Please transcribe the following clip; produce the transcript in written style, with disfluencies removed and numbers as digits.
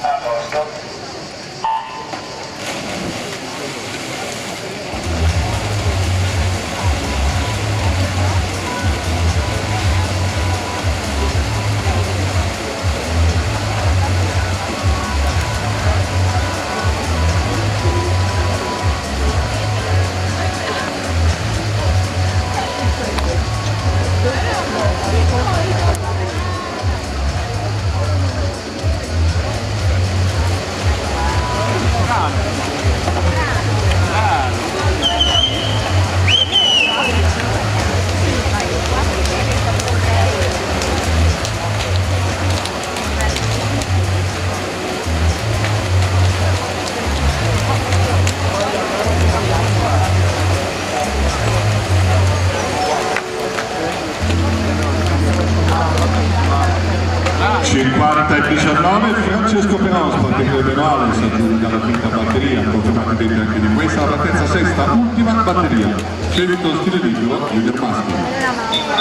A posto. 50-19 Francesco Però, sportivo Benale, si aggiunge alla quinta batteria, confermati dentro anche di questa, la terza sesta, ultima batteria, scelto stile libero, junior maschio.